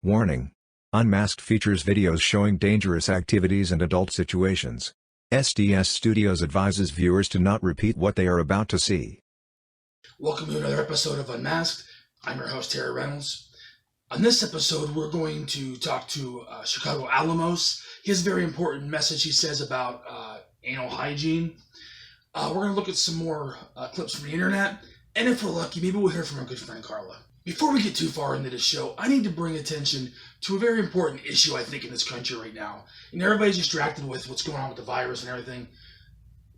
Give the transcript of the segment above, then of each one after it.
Warning. Unmasked features videos showing dangerous activities and adult situations. SDS Studios advises viewers to not repeat what they are about to see. Welcome to another episode of Unmasked. I'm your host, Terry Reynolds. On this episode, we're going to talk to Chicago Alamos. He has a very important message he says about anal hygiene. We're going to look at some more clips from the internet, and if we're lucky, maybe we'll hear from our good friend Carla. Before we get too far into this show, I need to bring attention to a very important issue, I think, in this country right now. And everybody's distracted with what's going on with the virus and everything.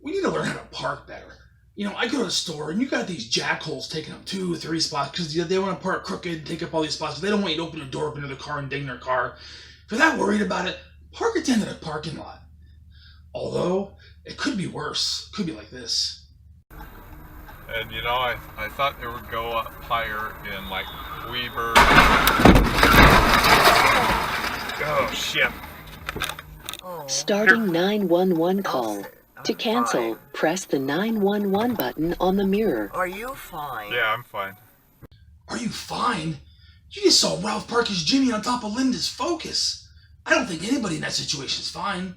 We need to learn how to park better. You know, I go to the store, and you got these jackholes taking up 2 or 3 spots because they want to park crooked and take up all these spots. But they don't want you to open the door up into their car and ding their car. If you're that worried about it, park at the end of the parking lot. Although, it could be worse. It could be like this. And you know, I thought it would go up higher in like Weber. Oh shit. Starting 911 call. To cancel, press the 911 button on the mirror. Are you fine? Yeah, I'm fine. Are you fine? You just saw Ralph park his Jimmy on top of Linda's Focus. I don't think anybody in that situation is fine.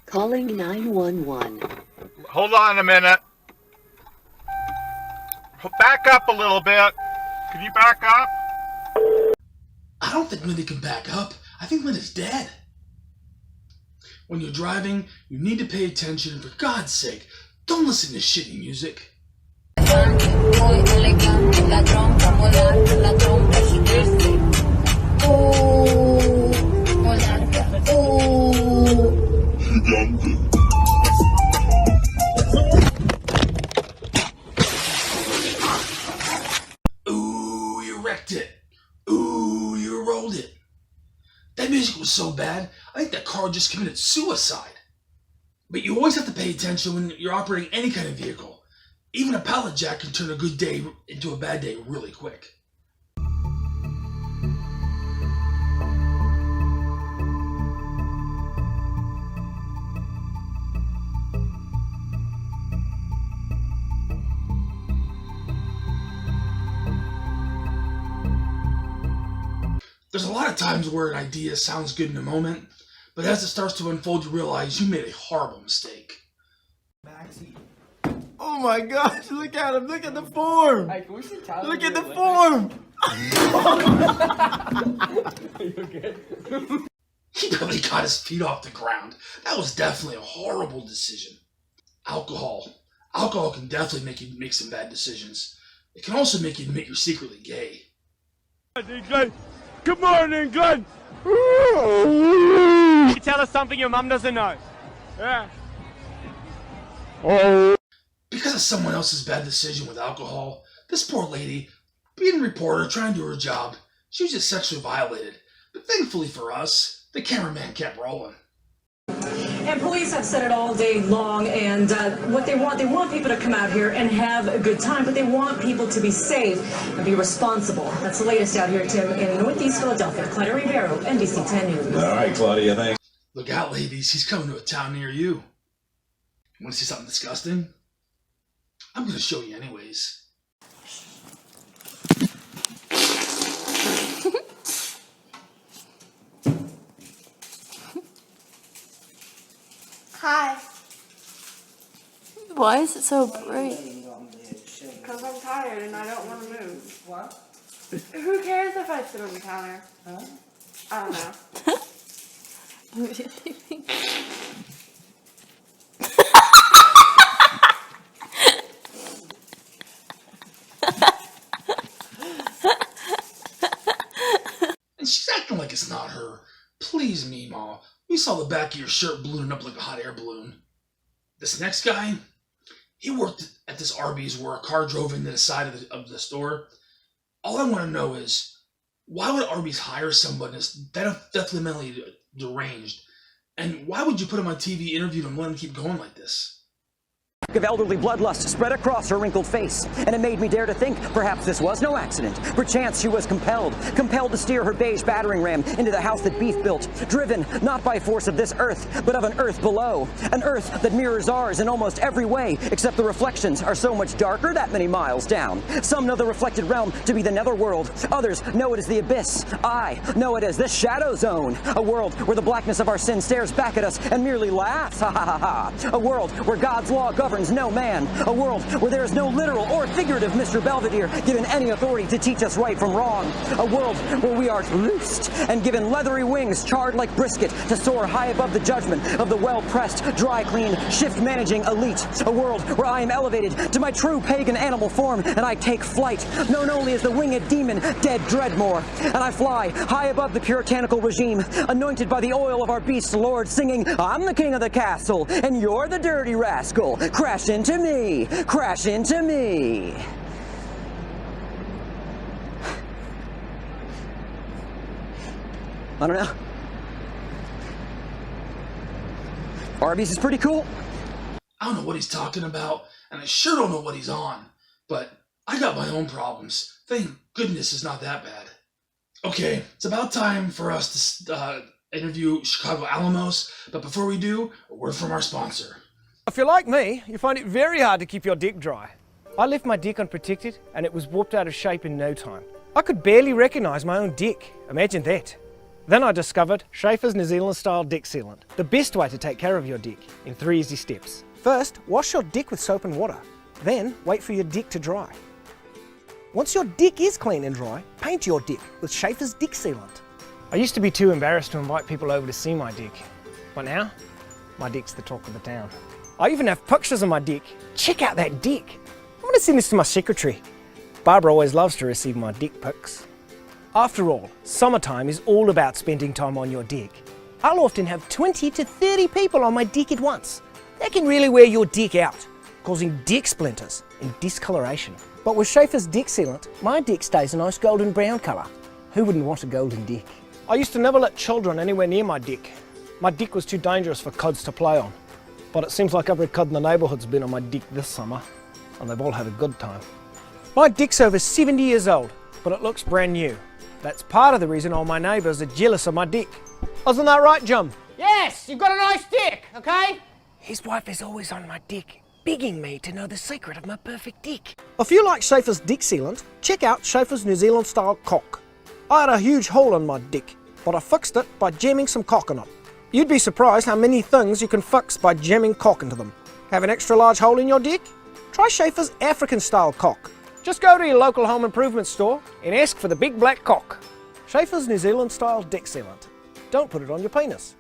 Calling 911. Hold on a minute. Back up a little bit. Can you back up? I don't think Linda can back up. I think Linda's dead. When you're driving, you need to pay attention, and for God's sake, don't listen to shitty music. Ooh, you wrecked it. Ooh, you rolled it. That music was so bad, I think that car just committed suicide. But you always have to pay attention when you're operating any kind of vehicle. Even a pallet jack can turn a good day into a bad day really quick. There's a lot of times where an idea sounds good in a moment, but as it starts to unfold, you realize you made a horrible mistake. Oh my gosh, look at him, look at the form! Hey, can we see Tyler? Look at the form! Are you okay? He probably got his feet off the ground. That was definitely a horrible decision. Alcohol. Alcohol can definitely make you make some bad decisions. It can also make you admit you're secretly gay. Good morning, Glenn. You tell us something your mum doesn't know. Yeah. Because of someone else's bad decision with alcohol, this poor lady, being a reporter, trying to do her job, she was just sexually violated. But thankfully for us, the cameraman kept rolling. And police have said it all day long, and what they want people to come out here and have a good time, but they want people to be safe and be responsible. That's the latest out here, Tim, in Northeast Philadelphia. Claudia Rivero, NBC 10 News. All right, Claudia, thanks. Look out, ladies, he's coming to a town near you. Want to see something disgusting? I'm going to show you anyways. Hi. Why is it so bright? Because I'm tired and I don't want to move. What? Who cares if I sit on the counter? Huh? I don't know. And she's acting like it's not her. Please, Meemaw. We saw the back of your shirt ballooning up like a hot air balloon. This next guy, he worked at this Arby's where a car drove into the side of the store. All I want to know is, why would Arby's hire someone that's definitely mentally deranged? And why would you put him on TV, interview him, and let him keep going like this? of elderly bloodlust spread across her wrinkled face, and it made me dare to think perhaps this was no accident. Perchance she was compelled to steer her beige battering ram into the house that Beef built, driven not by force of this earth, but of an earth below, an earth that mirrors ours in almost every way, except the reflections are so much darker that many miles down. Some know the reflected realm to be the netherworld, others know it as the abyss. I know it as the shadow zone, a world where the blackness of our sin stares back at us and merely laughs, ha ha ha ha. A world where God's law governs no man, a world where there is no literal or figurative Mr. Belvedere given any authority to teach us right from wrong, a world where we are loosed and given leathery wings charred like brisket to soar high above the judgment of the well-pressed, dry-cleaned, shift-managing elite, a world where I am elevated to my true pagan animal form and I take flight, known only as the winged demon, Dead Dreadmore, and I fly high above the puritanical regime, anointed by the oil of our beast lord, singing, I'm the king of the castle, and you're the dirty rascal. Crash into me! Crash into me! I don't know. Arby's is pretty cool. I don't know what he's talking about, and I sure don't know what he's on, but I got my own problems. Thank goodness it's not that bad. Okay, it's about time for us to interview Chicago Alamos, but before we do, a word from our sponsor. If you're like me, you find it very hard to keep your dick dry. I left my dick unprotected and it was warped out of shape in no time. I could barely recognise my own dick. Imagine that. Then I discovered Schaefer's New Zealand style dick sealant, the best way to take care of your dick in 3 easy steps. First, wash your dick with soap and water. Then, wait for your dick to dry. Once your dick is clean and dry, paint your dick with Schaefer's dick sealant. I used to be too embarrassed to invite people over to see my dick, but now, my dick's the talk of the town. I even have pictures of my dick. Check out that dick. I'm going to send this to my secretary. Barbara always loves to receive my dick pics. After all, summertime is all about spending time on your dick. I'll often have 20 to 30 people on my dick at once. That can really wear your dick out, causing dick splinters and discoloration. But with Schaefer's dick sealant, my dick stays a nice golden brown colour. Who wouldn't want a golden dick? I used to never let children anywhere near my dick. My dick was too dangerous for kids to play on. But it seems like every kid in the neighbourhood's been on my dick this summer, and they've all had a good time. My dick's over 70 years old, but it looks brand new. That's part of the reason all my neighbours are jealous of my dick. Isn't that right, Jim? Yes, you've got a nice dick, okay? His wife is always on my dick, begging me to know the secret of my perfect dick. If you like Schaefer's dick sealant, check out Schaefer's New Zealand style cock. I had a huge hole in my dick, but I fixed it by jamming some cock in it. You'd be surprised how many things you can fix by jamming cock into them. Have an extra large hole in your dick? Try Schaefer's African style cock. Just go to your local home improvement store and ask for the big black cock. Schaefer's New Zealand style dick sealant. Don't put it on your penis.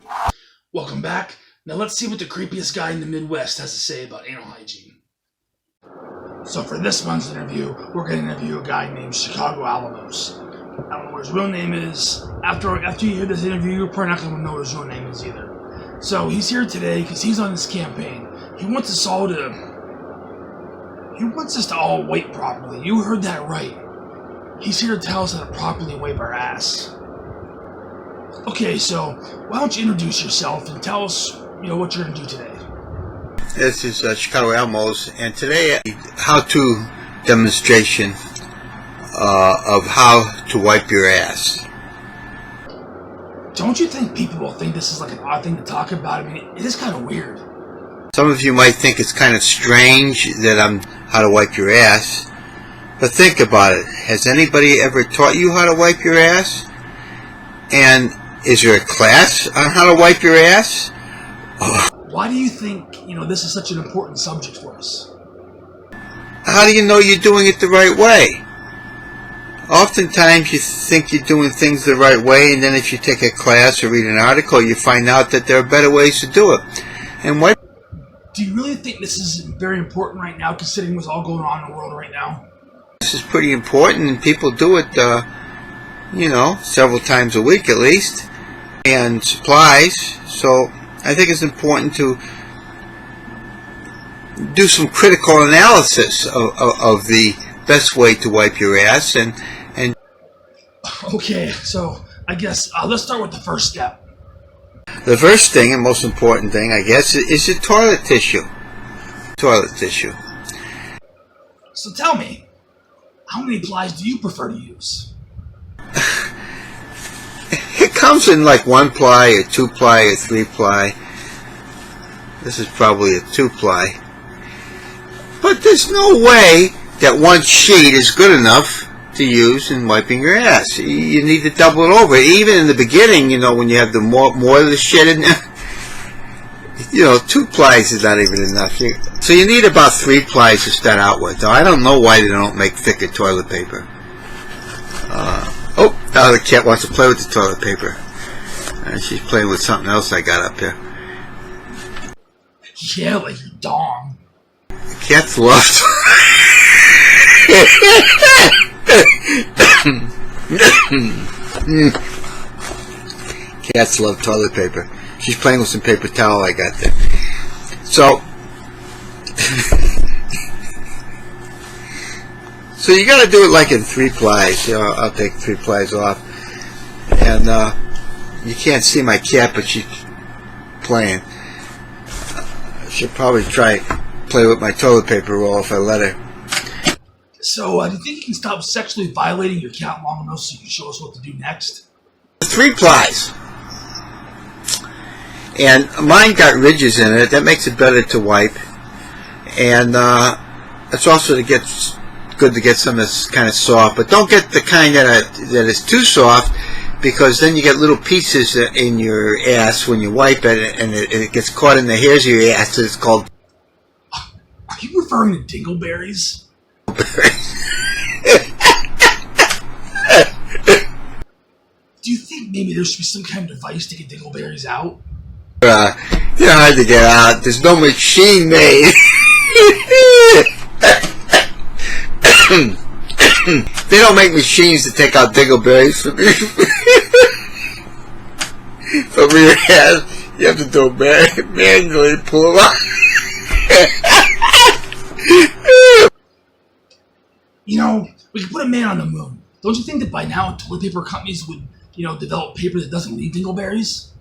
Welcome back. Now let's see what the creepiest guy in the Midwest has to say about anal hygiene. So for this month's interview, we're going to interview a guy named Chicago Alamos. I don't know what his real name is. After you hear this interview, you're probably not going to know what his real name is either. So he's here today because he's on this campaign. He wants us to all wipe properly. You heard that right. He's here to tell us how to properly wipe our ass. Okay, so why don't you introduce yourself and tell us, what you're going to do today. This is Chicago Alamos, and today a how-to demonstration of how to wipe your ass. Don't you think people will think this is like an odd thing to talk about? I mean, it is kind of weird. Some of you might think it's kind of strange that I'm how to wipe your ass, but think about it. Has anybody ever taught you how to wipe your ass? And is there a class on how to wipe your ass? Why do you think, this is such an important subject for us? How do you know you're doing it the right way? Oftentimes you think you're doing things the right way, and then if you take a class or read an article, you find out that there are better ways to do it. And what? Do you really think this is very important right now, considering what's all going on in the world right now? This is pretty important, and people do it, several times a week at least, and supplies. So I think it's important to do some critical analysis of the best way to wipe your ass. And okay, so I guess let's start with the first step. The first thing and most important thing, I guess, is your toilet tissue. toilet tissue. So tell me, how many plies do you prefer to use? It comes in like 1 ply, a 2 ply, a 3 ply. This is probably a 2 ply. But there's no way that 1 sheet is good enough to use in wiping your ass. You need to double it over. Even in the beginning, you know, when you have the more of the shit in there, you know, 2 plies is not even enough. So you need about 3 plies to start out with. Now, I don't know why they don't make thicker toilet paper. Now the cat wants to play with the toilet paper. She's playing with something else I got up here. Yeah, like your dong. Cats love Cats love toilet paper. She's playing with some paper towel I got there. So so you got to do it like in 3 plies. You know, I'll take 3 plies off, and you can't see my cat, but she's playing. She'll probably play with my toilet paper roll if I let her. So, do you think you can stop sexually violating your cat long enough so you can show us what to do next? 3 plies. And mine got ridges in it. That makes it better to wipe. And it's also good to get some that's kind of soft. But don't get the kind that is too soft, because then you get little pieces in your ass when you wipe it, and it gets caught in the hairs of your ass. It's called... Are you referring to dingleberries? Do you think maybe there should be some kind of device to get dingleberries out? They're hard to get out. There's no machine made. They don't make machines to take out dingleberries from your ass. You have to do it manually, pull them out. You know, we could put a man on the moon. Don't you think that by now toilet paper companies would, you know, develop paper that doesn't leave dingleberries?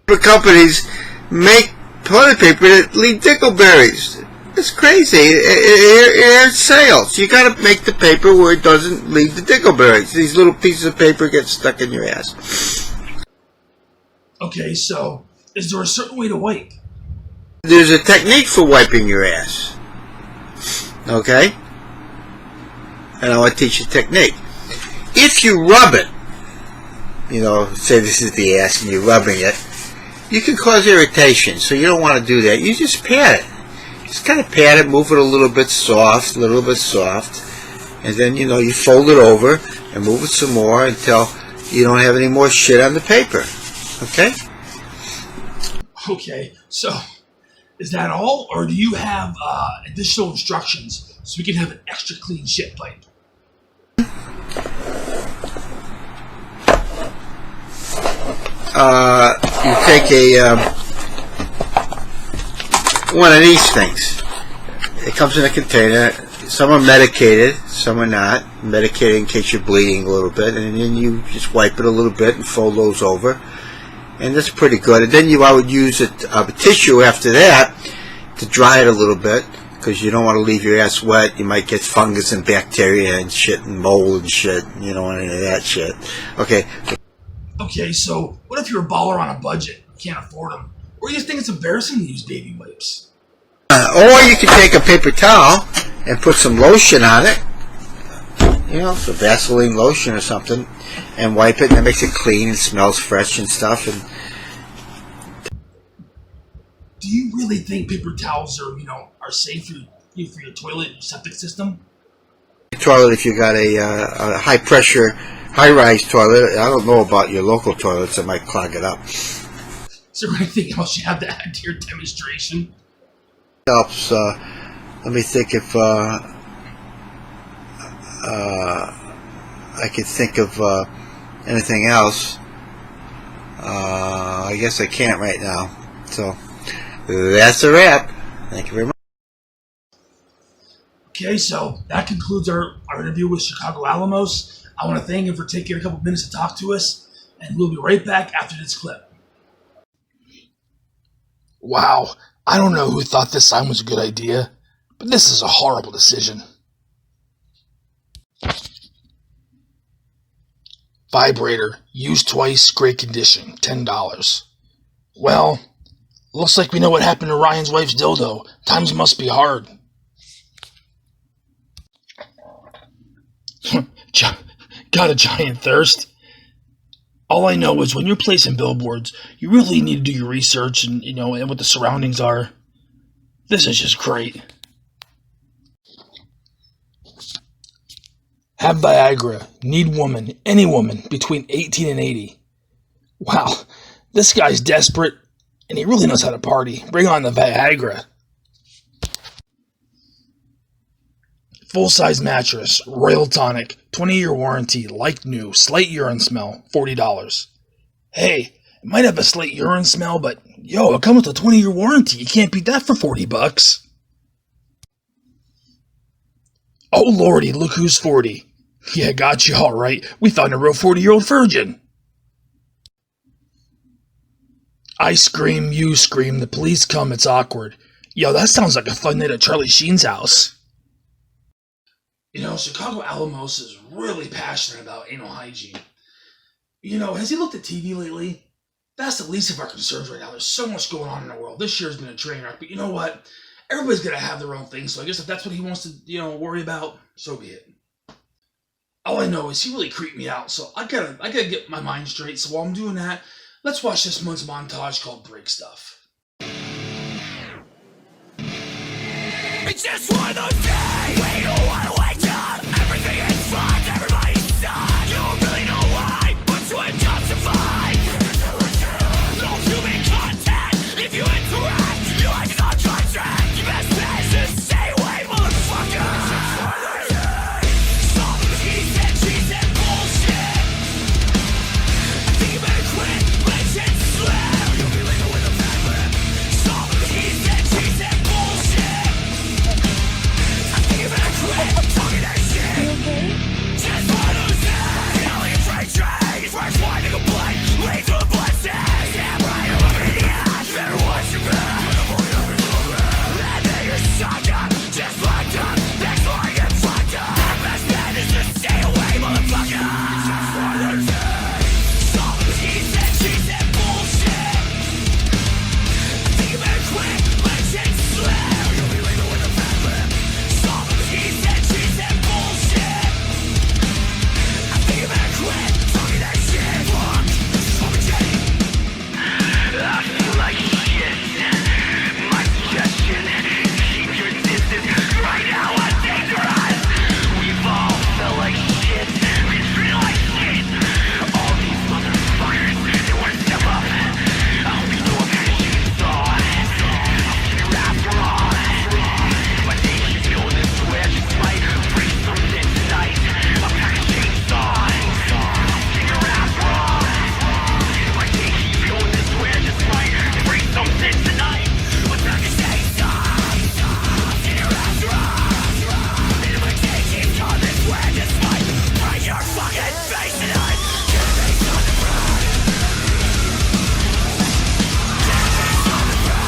The companies make toilet paper that leave dingleberries. It's crazy. It sales. You got to make the paper where it doesn't leave the dingleberries. These little pieces of paper get stuck in your ass. Okay, so is there a certain way to wipe? There's a technique for wiping your ass. Okay? And I want to teach you a technique. If you rub it, you know, say this is the ass and you're rubbing it, you can cause irritation, so you don't want to do that. You just pat it. Just kind of pat it, move it a little bit soft, and then, you know, you fold it over and move it some more until you don't have any more shit on the paper. Okay? Okay, so is that all, or do you have additional instructions so we can have an extra clean shit pipe? You take one of these things. It comes in a container. Some are medicated, some are not. Medicated in case you're bleeding a little bit, and then you just wipe it a little bit and fold those over, and that's pretty good. And then I would use a tissue after that to dry it a little bit, because you don't want to leave your ass wet. You might get fungus and bacteria and shit and mold and shit. You don't want any of that shit. Okay. Okay, so what if you're a baller on a budget, can't afford them, or you just think it's embarrassing to use baby wipes? Or you can take a paper towel and put some lotion on it, you know, some Vaseline lotion or something, and wipe it, and it makes it clean and smells fresh and stuff. And do you really think paper towels are safe for your toilet and septic system? Toilet, if you got a high pressure, high rise toilet, I don't know about your local toilets, it might clog it up. Is there anything else you have to add to your demonstration? Helps. Let me think if I could think of anything else. I guess I can't right now. So that's a wrap. Thank you very much. Okay, so that concludes our interview with Chicago Alamos. I want to thank him for taking a couple minutes to talk to us, and we'll be right back after this clip. Wow, I don't know who thought this sign was a good idea, But this is a horrible decision. Vibrator, used twice, great condition, $10. Well, looks like we know what happened to Ryan's wife's dildo. Times must be hard. Got a giant thirst? All I know is when you're placing billboards, you really need to do your research and, and what the surroundings are. This is just great. Have Viagra. Need woman. Any woman between 18 and 80. Wow, this guy's desperate, and he really knows how to party. Bring on the Viagra. Full-size mattress, Royal Tonic, 20-year warranty, like new, slight urine smell, $40. Hey, it might have a slight urine smell, but it comes with a 20-year warranty. You can't beat that for $40. Oh lordy, look who's 40. Yeah, got you all right. We found a real 40-year-old virgin. I scream, you scream, the police come, it's awkward. That sounds like a fun night at Charlie Sheen's house. Chicago Alamos is really passionate about anal hygiene. Has he looked at TV lately? That's the least of our concerns right now. There's so much going on in the world. This year's been a train wreck, but you know what? Everybody's going to have their own thing, so I guess if that's what he wants to, worry about, so be it. All I know is he really creeped me out, so I gotta get my mind straight. So while I'm doing that, let's watch this month's montage called Break Stuff. It's just one of those days. We don't want to wake up. Everything is fucked. Everybody's done. You don't really know why, but you ain't justified. No human contact. If you interact, your life is on contract. Your best bet is to stay away, motherfucker. Stop the he said bullshit. I think you better quit. Let shit slip. You'll be leaving with a bad lip. Stop the he said bullshit. You better quit talking that shit. Just one of those days. Only a trade trade. Fresh wine to complain. Lead to the blessings. Damn right, I'm an idiot. Better watch your back. And then you're sucked up. Just locked up. Next door you get fucked up. Your best bet is to stay away, motherfucker. Just one of those days. Stop the he said bullshit. I think you better quit. Let shit slip. You'll be leaving with a bad lip. He said bullshit. I think you better quit talking that shit. Fuck, I'm kidding. I feel like shit. My suggestion, keep your distance. Right now I'm dangerous. We've all felt like shit. Been treated like shit. All these motherfuckers, they wanna step up. I hope you know what kind of shit it's on. I'll get your ass wrong. My day keeps going this way. I just might break something tonight. I'm kind of chainsaw. Take your ass wrong. My day keeps going this way. I just might break something tonight. I'm kind of chainsaw. Take your ass wrong. And my day keeps going this way. I just might break your fucking face tonight. Get a face on the front. Get a face on the front.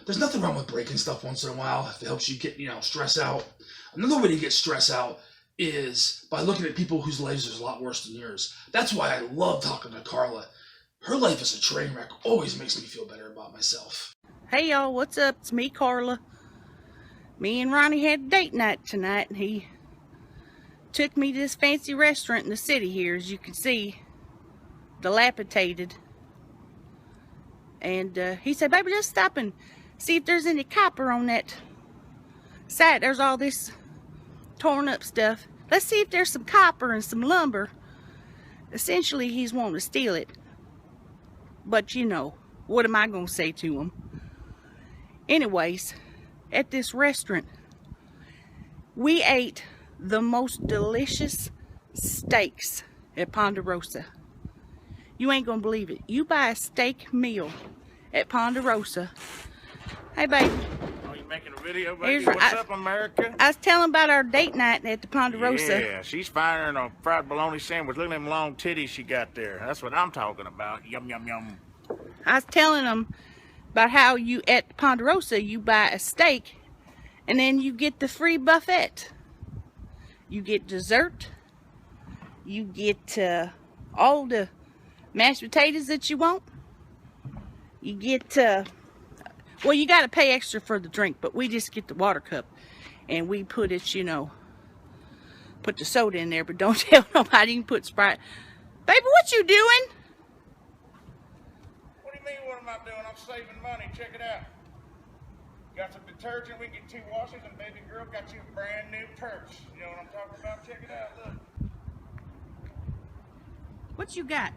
There's nothing wrong with breaking stuff once in a while if it helps you get, stress out. Another way to get stress out is by looking at people whose lives is a lot worse than yours. That's why I love talking to Carla. Her life is a train wreck. Always makes me feel better about myself. Hey y'all, what's up? It's me, Carla. Me and Ronnie had a date night tonight, and he took me to this fancy restaurant in the city here, as you can see, dilapidated. And he said, baby, just stop and see if there's any copper on that side. There's all this torn up stuff. Let's see if there's some copper and some lumber. essentially he's wanting to steal it. But you know, what am I gonna say to him? Anyways, at this restaurant, we ate the most delicious steaks at Ponderosa. You ain't gonna believe it. You buy a steak meal at Ponderosa. Hey, baby. Oh, you making a video, baby? What's up, America? I was telling about our date night at the Ponderosa. Yeah, she's firing a fried bologna sandwich. Look at them long titties she got there. That's what I'm talking about. Yum, yum, yum. I was telling them about how you at Ponderosa you buy a steak and then you get the free buffet. You get dessert. You get all the mashed potatoes that you want. You get well, you got to pay extra for the drink, but we just get the water cup and we put it, you know, put the soda in there, but don't tell nobody. You can put Sprite. Baby, what you doing? What do you mean, what am I doing? I'm saving money. Check it out. Got some detergent. We get 2 washes, and baby girl got you a brand new purse. You know what I'm talking about? Check it out. Look. What you got?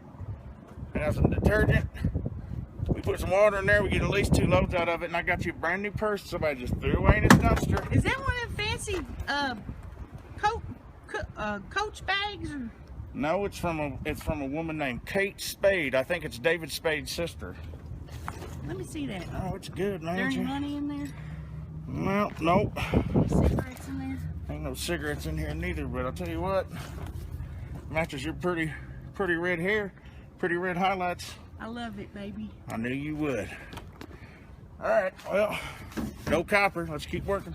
I got some detergent. We put some water in there. We get at least 2 loads out of it, and I got you a brand new purse. Somebody just threw away in this dumpster. Is that one of them fancy Coach bags? Or? No, it's from a woman named Kate Spade. I think it's David Spade's sister. Let me see that. Oh, it's good, man. Is there any money in there? Well, nope. Cigarettes in there? Ain't no cigarettes in here neither, but I'll tell you what, matches your pretty red hair, pretty red highlights. I love it, baby. I knew you would. All right, well, no copper. Let's keep working.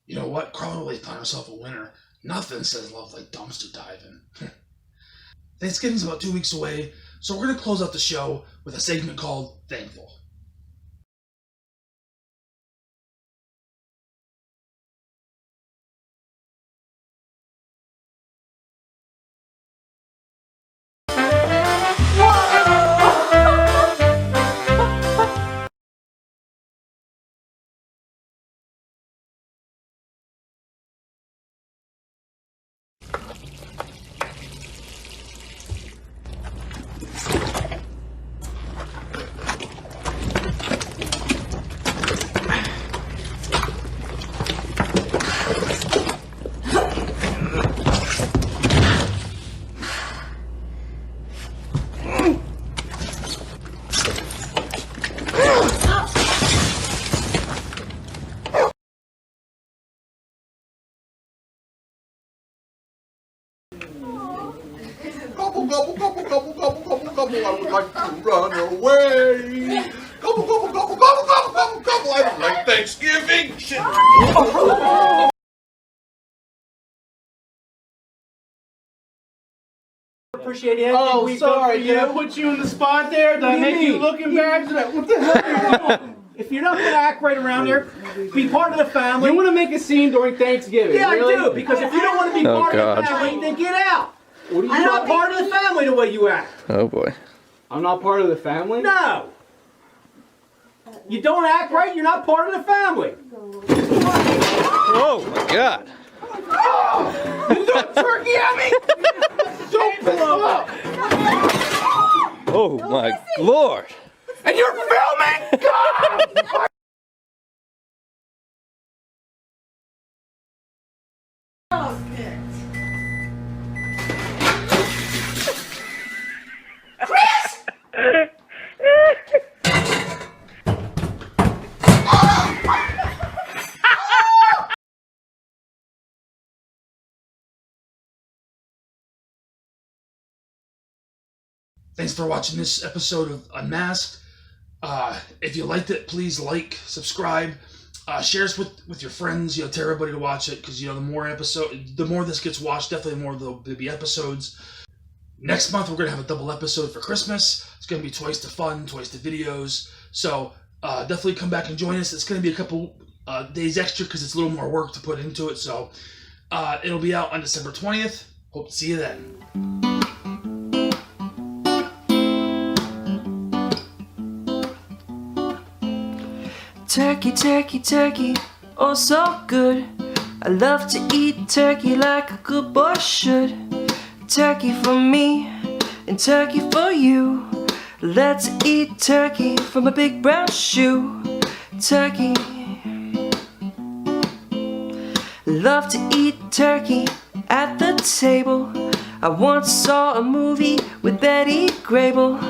You know what? Carl really found herself a winner. Nothing says love like dumpster diving. Thanksgiving's about 2 weeks away, so we're going to close out the show with a segment called Thankful. Gobble, gobble, gobble, gobble, gobble, gobble, I would like to run away. Gobble, gobble, gobble, gobble, gobble, gobble, gobble, I would like Thanksgiving. Appreciate it. Oh, sorry. Did I put you in the spot there? Did I make you look embarrassed? What the hell? If you're not going to act right around here, be part of the family. You want to make a scene during Thanksgiving? Yeah, really? I do. Because if you don't want to be part of the family, then get out. You're not part of the family the way you act. Oh boy. I'm not part of the family? No. You don't act right, you're not part of the family. Oh my God. Oh, you threw a turkey at me? Don't blow up. Oh my Lord. And you're filming? God! Chris! Thanks for watching this episode of Unmasked. If you liked it, please like, subscribe, share us with your friends. Tell everybody to watch it because the more this gets watched, definitely the more there'll be episodes. Next month we're gonna have a double episode for Christmas. It's gonna be twice the fun, twice the videos. So definitely come back and join us. It's gonna be a couple days extra because it's a little more work to put into it. So it'll be out on December 20th. Hope to see you then. Turkey, turkey, turkey, oh so good. I love to eat turkey like a good boy should. Turkey for me and turkey for you. Let's eat turkey from a big brown shoe. Turkey. Love to eat turkey at the table. I once saw a movie with Betty Grable.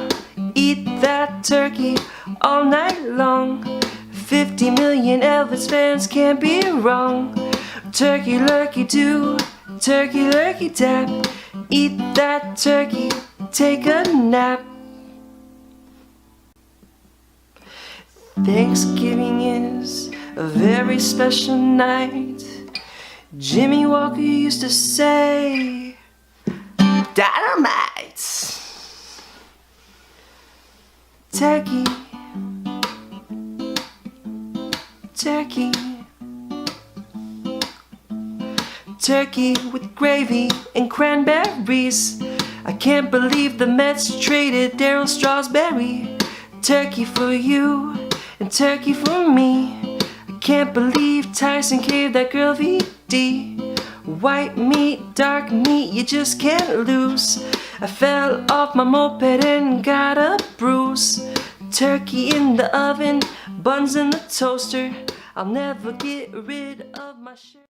Eat that turkey all night long. 50 million Elvis fans can't be wrong. Turkey lurkey do, turkey lurkey tap. Eat that turkey, take a nap. Thanksgiving is a very special night. Jimmy Walker used to say, dynamite. Turkey, turkey, turkey with gravy and cranberries. I can't believe the Mets traded Darryl Strawberry. Turkey for you and turkey for me. I can't believe Tyson gave that girl VD. White meat, dark meat, you just can't lose. I fell off my moped and got a bruise. Turkey in the oven, buns in the toaster. I'll never get rid of my shirt.